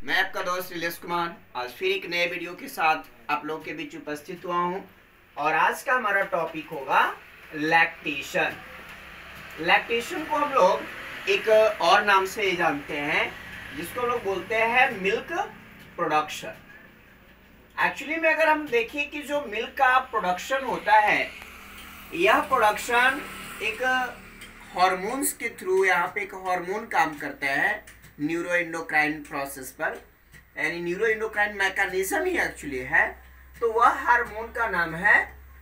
मैं आपका दोस्त नीलेश कुमार आज फिर एक नए वीडियो के साथ आप लोग के बीच उपस्थित हुआ हूं और आज का हमारा टॉपिक होगा लैक्टेशन। लैक्टेशन को हम लोग एक और नाम से जानते हैं जिसको हम लोग बोलते हैं मिल्क प्रोडक्शन। एक्चुअली में अगर हम देखें कि जो मिल्क का प्रोडक्शन होता है यह प्रोडक्शन एक हार्मोन्स के थ्रू, यहाँ पे एक हार्मोन काम करता है न्यूरो एंडोक्राइन प्रोसेस पर, यानी न्यूरो एंडोक्राइन मैकेनिज्म ही एक्चुअली है। तो वह हार्मोन का नाम है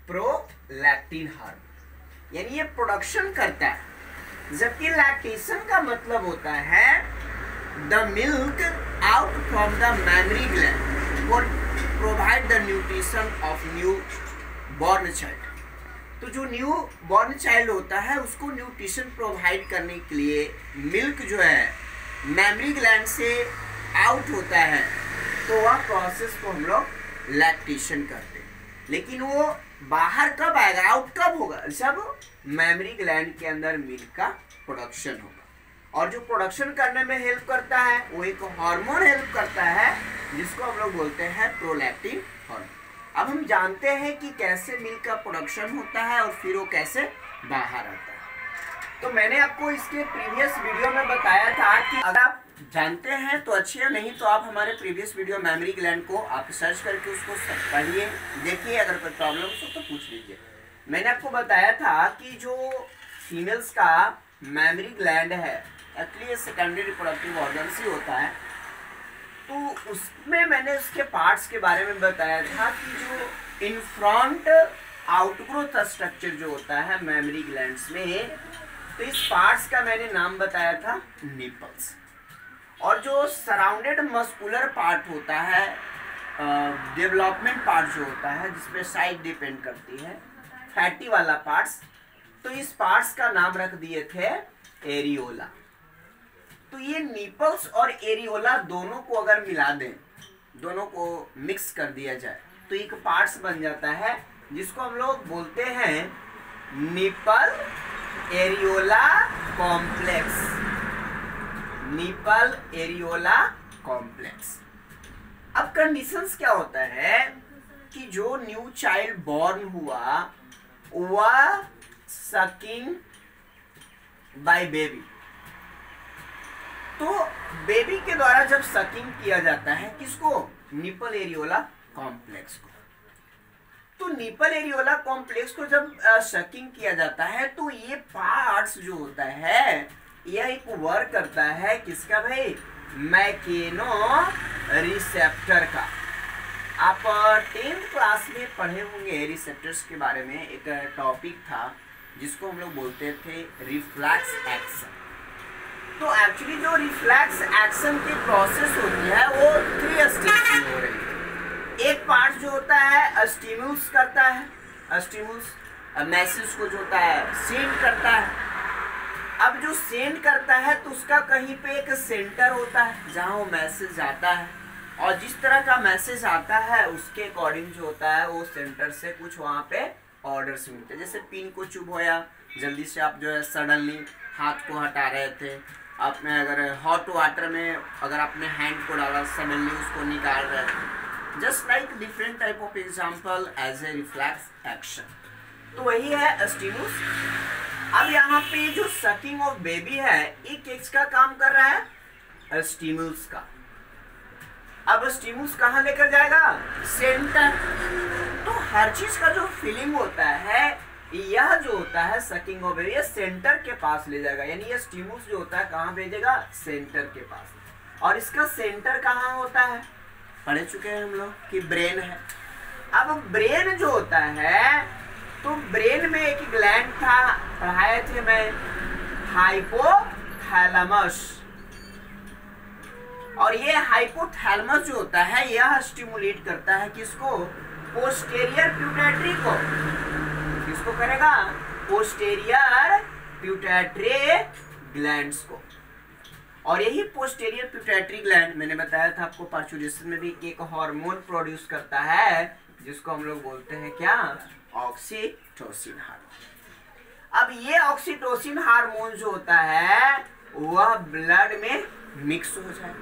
प्रोलैक्टिन हार्मोन, यानी ये प्रोडक्शन करता है। जबकि लैक्टेशन का मतलब होता है the milk out from the mammary gland for provide the nutrition of new born child. तो जो न्यू बॉर्न चाइल्ड होता है उसको न्यूट्रिशन प्रोवाइड करने के लिए मिल्क जो है मैमरी ग्लैंड से आउट होता है, तो वह प्रोसेस को हम लोग लैक्टेशन करते हैं। लेकिन वो बाहर कब आएगा, आउट कब होगा, जब मैमरी ग्लैंड के अंदर मिल्क का प्रोडक्शन होगा। और जो प्रोडक्शन करने में हेल्प करता है वो एक हार्मोन हेल्प करता है जिसको हम लोग बोलते हैं प्रोलैक्टिन हार्मोन। अब हम जानते हैं कि कैसे मिल्क का प्रोडक्शन होता है और फिर वो कैसे बाहर आता है। तो मैंने आपको इसके प्रीवियस वीडियो में बताया था कि अगर आप जानते हैं तो अच्छी है, नहीं तो आप हमारे प्रीवियस वीडियो मैमरी ग्लैंड को आप सर्च करके उसको पढ़िए, देखिए, अगर कोई प्रॉब्लम हो तो पूछ लीजिए। मैंने आपको बताया था कि जो फीमेल्स का मैमरी ग्लैंड है एक्चुअली सेकेंडरी रिप्रोडक्टिव ऑर्गन्स ही होता है। तो उसमें मैंने उसके पार्ट्स के बारे में बताया था कि जो इन फ्रंट आउटग्रोथ स्ट्रक्चर जो होता है मैमरी ग्लैंड्स में, तो इस पार्ट्स का मैंने नाम बताया था निपल्स। और जो सराउंडेड मस्कुलर पार्ट होता है, डेवलपमेंट पार्ट जो होता है जिसपे साइड डिपेंड करती है, फैटी वाला पार्ट्स, तो इस पार्ट्स का नाम रख दिए थे एरियोला। तो ये निपल्स और एरियोला दोनों को अगर मिला दें, दोनों को मिक्स कर दिया जाए तो एक पार्ट्स बन जाता है जिसको हम लोग बोलते हैं nipple areola complex. Nipple areola complex. अब कंडीशंस क्या होता है कि जो न्यू चाइल्ड बॉर्न हुआ वह सकिंग बाय बेबी, तो बेबी के द्वारा जब सकिंग किया जाता है किसको, निपल एरियोला कॉम्प्लेक्स को। तो निपल एरियोला कॉम्प्लेक्स को जब सकिंग किया जाता है तो ये पार्ट्स जो होता है यह एक वर्क करता है किसका भाई, मैकेनो रिसेप्टर का। आप 10th क्लास में पढ़े होंगे रिसेप्टर्स के बारे में, एक टॉपिक था जिसको हम लोग बोलते थे रिफ्लेक्स एक्शन। तो एक्चुअली जो रिफ्लेक्स एक्शन की प्रोसेस होती है वो 3 स्टेज में हो रही है। एक पार्ट जो होता है स्टिम्युल्स करता है, स्टिम्युल्स मैसेज को जो होता है सेंड करता है। अब जो सेंड करता है तो उसका कहीं पे एक सेंटर होता है जहां वो मैसेज जाता है, और जिस तरह का मैसेज आता है उसके अकॉर्डिंग जो होता है वो सेंटर से कुछ वहां पे ऑर्डर्स मिलते हैं। जैसे पिन को चुभ होया, जल्दी से आप जो है सडनली हाथ को हटा रहे थे, आपने अगर हॉट वाटर में अगर आपने हैंड को डाला सडनली उसको निकाल रहे थे, just like different type of example as a reflex action. तो वही है स्टिम्युलस। अब यहाँ पे जो सकिंग ऑफ बेबी है ये किसका काम कर रहा है, स्टिम्युलस का। अब स्टिम्युलस कहाँ लेकर जाएगा, सेंटर। तो हर चीज का जो फीलिंग होता है यह जो होता है सकिंग ऑफ बेबी, ये सेंटर के पास ले जाएगा, यानी ये स्टिम्युलस जो होता है कहाँ भेजेगा, सेंटर के पास। और इसका सेंटर कहाँ होता है, पढ़ चुके हैं हम लोग कि ब्रेन है। अब ब्रेन जो होता है तो ब्रेन में एक ग्लैंड था, पढ़ाए थे मैं, हाइपोथैलेमस। और ये हाइपोथैलेमस जो होता है यह स्टिमुलेट करता है किसको, पोस्टेरियर प्यूटैटरी को। किसको करेगा, पोस्टेरियर प्यूटैटरी ग्लैंड्स को। और यही पोस्टेरियर प्यूटैटरी ग्लैंड मैंने बताया था आपको पार्चुरेशन में भी एक हार्मोन प्रोड्यूस करता है जिसको हम लोग बोलते हैं क्या, ऑक्सीटोसिन हार्मोन। अब ये ऑक्सीटोसिन हार्मोन जो होता है वह ब्लड में मिक्स हो जाए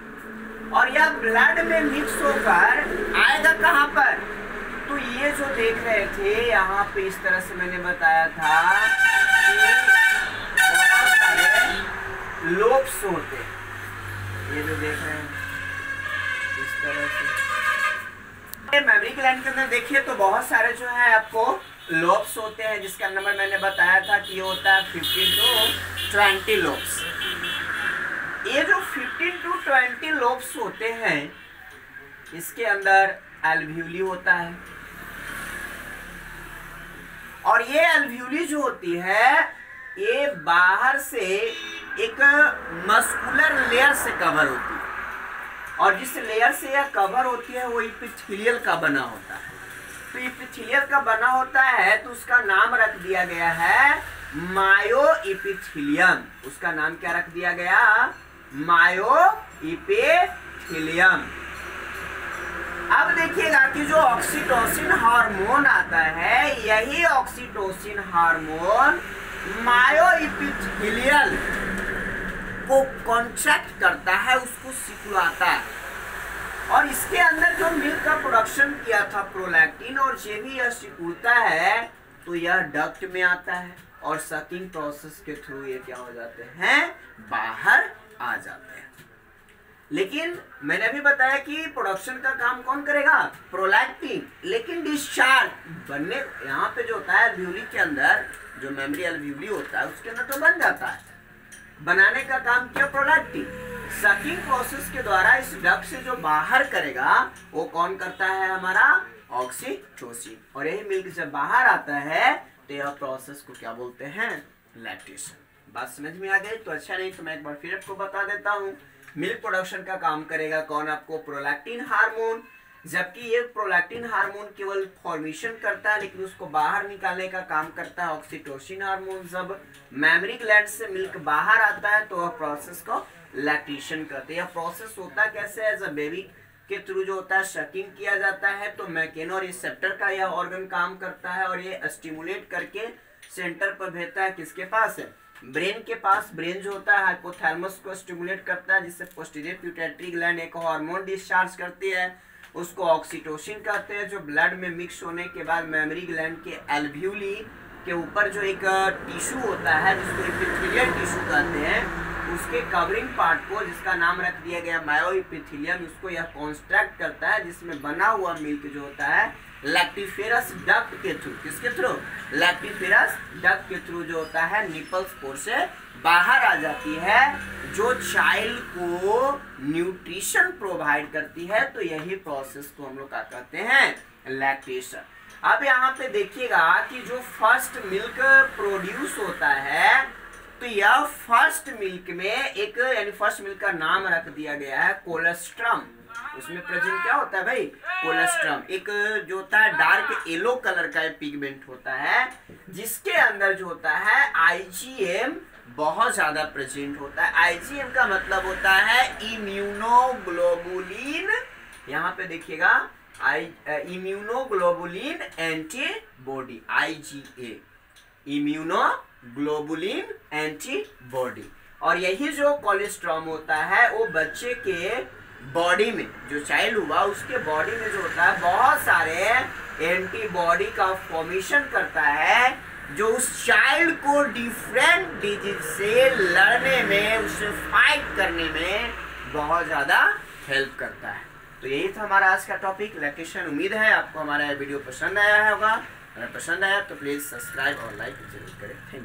और यह ब्लड में मिक्स होकर आएगा कहाँ पर? तो ये जो देख रहे थे यहाँ पे इस तरह से मैंने बताया था कि बहुत सारे लोब्स होते हैं, ये जो देख रहे हैं इस तरह से। मेमोरी ग्लैंड के अंदर देखिए तो बहुत सारे जो है आपको लोब्स होते हैं, जिसका नंबर मैंने बताया था कि ये होता है 15 to 20 लोब्स। ये जो 15 to 20 लोब्स होते हैं इसके अंदर एल्वियोली होता है, और ये एल्वियोली जो होती है ये बाहर से एक मस्कुलर लेयर से कवर होती है, और जिस लेयर से यह कवर होती है वो इपिथेलियल का बना होता है। तो इपिथेलियल का बना होता है तो उसका नाम रख दिया गया है मायोइपिथेलियम। उसका नाम क्या रख दिया गया? मायोइपिथेलियम। अब देखिएगा कि जो ऑक्सीटोसिन हार्मोन आता है, यही ऑक्सीटोसिन हार्मोन मायोइपिथेलियल को कॉन्ट्रैक्ट करता है, उसको सिकुड़ाता है, और इसके अंदर जो मिल्क का प्रोडक्शन किया था प्रोलैक्टिन, और ये भी यह सिकुड़ता है तो यह डक्ट में आता है, और सकिंग प्रोसेस के थ्रू ये क्या हो जाते हैं? बाहर आ जाते हैं। लेकिन मैंने भी बताया कि प्रोडक्शन का काम कौन करेगा? प्रोलैक्टिन। लेकिन डिस्चार्ज बनने यहाँ पे जो होता है एल्वियोली के अंदर, जो मेमोरी एल्वियोली होता है उसके अंदर तो बन जाता है, बनाने का काम किया प्रोलैक्टिन। सकिंग प्रोसेस के द्वारा इस डक्ट से जो बाहर करेगा वो कौन करता है? हमारा ऑक्सीटोसिन। और यही मिल्क जब बाहर आता है तो यह प्रोसेस को क्या बोलते हैं? लैक्टेशन। बात समझ में आ गई? तो अच्छा, नहीं तो मैं एक बार फिर आपको बता देता हूँ। मिल्क प्रोडक्शन का काम करेगा कौन? आपको प्रोलैक्टिन हार्मोन। जबकि ये प्रोलैक्टिन हार्मोन केवल फॉर्मेशन करता है, लेकिन उसको बाहर निकालने का काम करता है ऑक्सीटोसिन हार्मोन। जब मेमोरी ग्लैंड से मिल्क बाहर आता है तो वह प्रोसेस को लैक्टेशन कहते हैं। यह प्रोसेस होता कैसे है? जब बेबी के थ्रू जो होता है सकिंग किया जाता है तो मैकेनो रिसेप्टर का यह ऑर्गन काम करता है, और ये स्टिमुलेट करके सेंटर पर भेजता है। किसके पास है? ब्रेन के पास। ब्रेन जो होता है हाइपोथैलेमस को स्टिमुलेट करता है, जिससे पोस्टीरियर पिट्यूटरी ग्लैंड एक हार्मोन डिस्चार्ज करती है, उसको ऑक्सीटोसिन कहते हैं, जो ब्लड में मिक्स होने के बाद मेमोरी ग्लैंड के एल्वियोली के ऊपर जो एक टिश्यू होता है जिसको इपिथेलियल टिश्यू कहते हैं, उसके कवरिंग पार्ट को, जिसका नाम रख दिया गया मायोइपिथेलियम, उसको यह कॉन्स्ट्रैक्ट करता है, जिसमें बना हुआ मिल्क जो होता है लैक्टिफेरस डक्ट के थ्रू, किसके थ्रू? लैक्टिफेरस डक्ट के थ्रू जो होता है निपल्स पोर से बाहर आ जाती है, जो चाइल्ड को न्यूट्रिशन प्रोवाइड करती है। तो यही प्रोसेस को हम लोग क्या कहते हैं? लैक्टेशन। अब यहाँ पे देखिएगा कि जो फर्स्ट मिल्क प्रोड्यूस होता है, तो यह फर्स्ट मिल्क में एक, यानी फर्स्ट मिल्क का नाम रख दिया गया है कोलेस्ट्रम। उसमें प्रेजेंट क्या होता है भाई? कोलेस्ट्रम। एक जो होता है डार्क येलो कलर का पिगमेंट होता है, जिसके अंदर जो होता है आईजीएम बहुत ज्यादा प्रेजेंट होता है। आईजीएम का मतलब होता है इम्यूनोग्लोबुलिन। यहाँ पे देखिएगा immunoglobulin antibody, IgA, immunoglobulin antibody. और यही जो कोलेस्ट्रॉम होता है वो बच्चे के बॉडी में, जो चाइल्ड हुआ उसके बॉडी में जो होता है बहुत सारे एंटीबॉडी का फॉर्मेशन करता है, जो उस चाइल्ड को डिफरेंट डिजीज से लड़ने में, उससे फाइट करने में बहुत ज़्यादा हेल्प करता है। तो यही था हमारा आज का टॉपिक लैक्टेशन। उम्मीद है आपको हमारा वीडियो पसंद आया होगा। अगर पसंद आया तो प्लीज़ सब्सक्राइब और लाइक जरूर करें। Thank you.